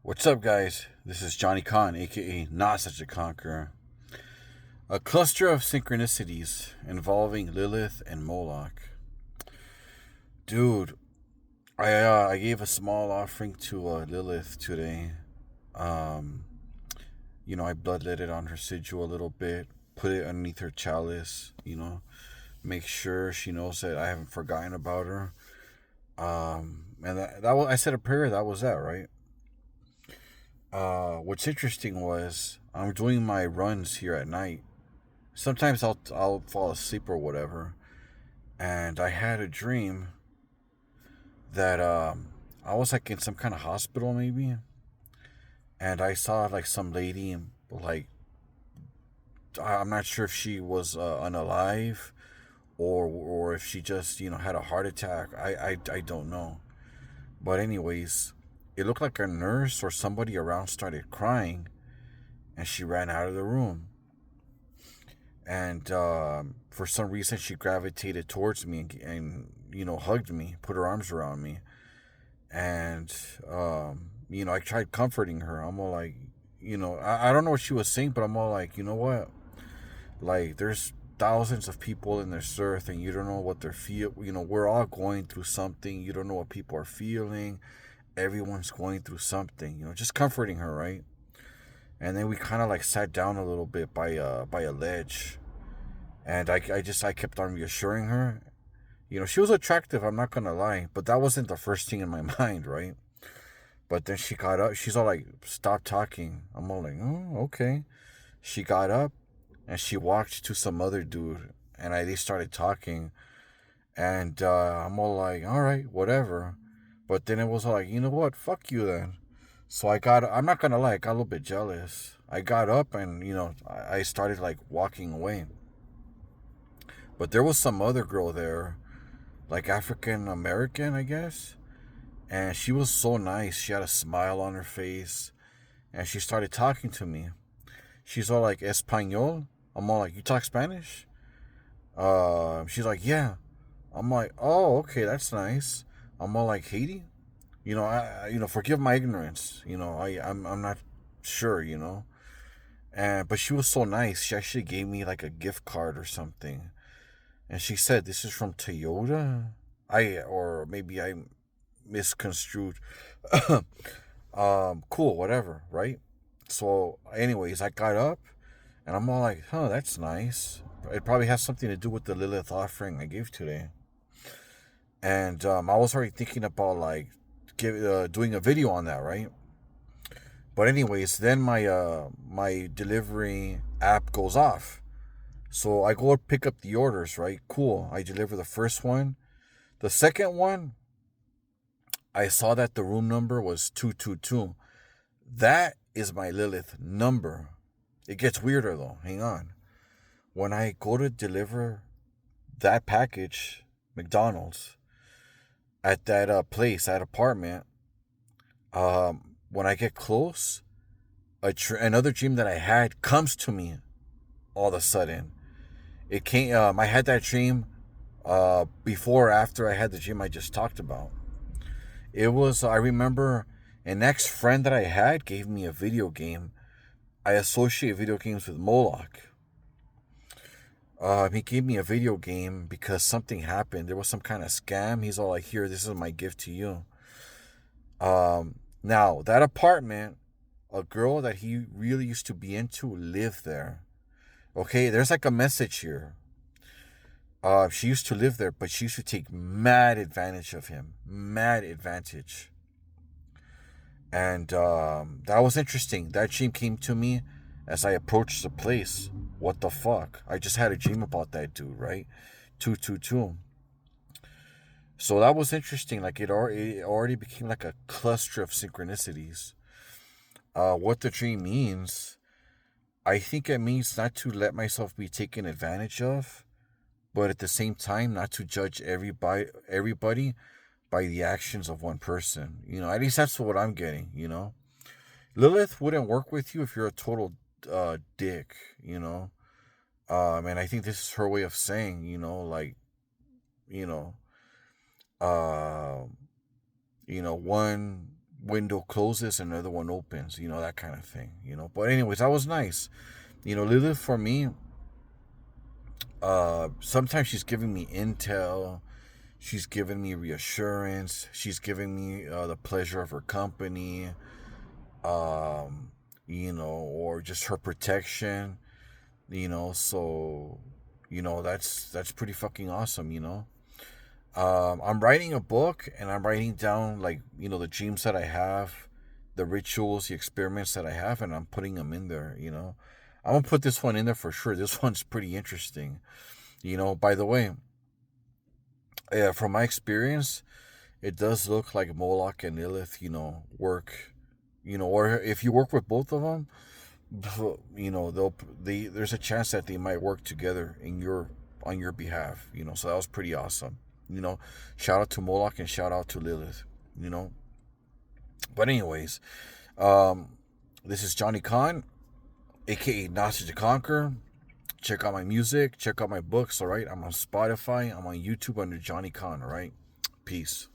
What's up, guys? This is Johnny Khan, aka Not Such a Conqueror. A cluster of synchronicities involving Lilith and Moloch. Dude, I gave a small offering to Lilith today. Um, I bloodletted it on her sigil a little bit, put it underneath her chalice. Make sure she knows that I haven't forgotten about her. And that was, I said a prayer. That was that, right? What's interesting was I'm doing my runs here at night. Sometimes I'll fall asleep or whatever, and I had a dream that I was like in some kind of hospital maybe, and I saw like some lady, like I'm not sure if she was unalive or if she just had a heart attack. I don't know, but anyways, it looked like a nurse or somebody around started crying, and she ran out of the room. And for some reason, she gravitated towards me and hugged me, put her arms around me. And, I tried comforting her. I'm all like, I don't know what she was saying, but I'm all like, you know what? Like, there's thousands of people in this earth, and you don't know what they're feel. We're all going through something. You don't know what people are feeling. Everyone's going through something. Just comforting her, right? And then we kind of like sat down a little bit by a ledge, and I kept on reassuring her. She was attractive, I'm not gonna lie, but that wasn't the first thing in my mind, right? But then she got up. She's all like, "Stop talking." I'm all like, "Oh, okay." She got up and she walked to some other dude, and they started talking, and I'm all like, "All right, whatever." But then it was like, you know what? Fuck you then. So I'm not gonna lie, I got a little bit jealous. I got up and, I started like walking away. But there was some other girl there, like African American, I guess. And she was so nice. She had a smile on her face. And she started talking to me. She's all like, Espanol? I'm all like, you talk Spanish? She's like, yeah. I'm like, oh, okay, that's nice. I'm all like, Haiti? Forgive my ignorance. I'm not sure. But she was so nice. She actually gave me like a gift card or something. And she said, "This is from Toyota." Or maybe I misconstrued. Cool, whatever, right? So, anyways, I got up and I'm all like, "Huh, that's nice." It probably has something to do with the Lilith offering I gave today. And I was already thinking about like doing a video on that, right? But anyways, then my delivery app goes off. So I go pick up the orders, right? Cool. I deliver the first one. The second one, I saw that the room number was 222. That is my Lilith number. It gets weirder though. Hang on. When I go to deliver that package, McDonald's, at that place, that apartment, when I get close, another dream that I had comes to me all of a sudden. It came. I had that dream before or after I had the dream I just talked about. It was, I remember an ex friend that I had gave me a video game. I associate video games with Moloch. He gave me a video game because something happened. There was some kind of scam. He's all like, "Here, this is my gift to you." Now, that apartment, a girl that he really used to be into lived there. Okay, there's like a message here. She used to live there, but she used to take mad advantage of him. Mad advantage. And that was interesting. That dream came to me as I approached the place. What the fuck? I just had a dream about that dude, right? 222. So that was interesting. Like it already became like a cluster of synchronicities. What the dream means, I think it means not to let myself be taken advantage of, but at the same time, not to judge everybody by the actions of one person. At least that's what I'm getting. Lilith wouldn't work with you if you're a total dick. And I think this is her way of saying, like, you know, uh, one, window closes, another one opens, that kind of thing, But anyways, that was nice. Lilith for me, sometimes she's giving me intel, she's giving me reassurance, she's giving me the pleasure of her company, or just her protection, so, that's pretty fucking awesome. I'm writing a book, and I'm writing down, like, the dreams that I have, the rituals, the experiments that I have, and I'm putting them in there. I'm gonna put this one in there for sure. This one's pretty interesting. By the way, from my experience, it does look like Moloch and Lilith, work, or if you work with both of them, there's a chance that they might work together on your behalf. So that was pretty awesome. Shout out to Moloch and shout out to Lilith. But anyways, this is Johnny Khan, aka Gnostic to Conquer. Check out my music, check out my books. All right, I'm on Spotify, I'm on YouTube under Johnny Khan. All right, peace.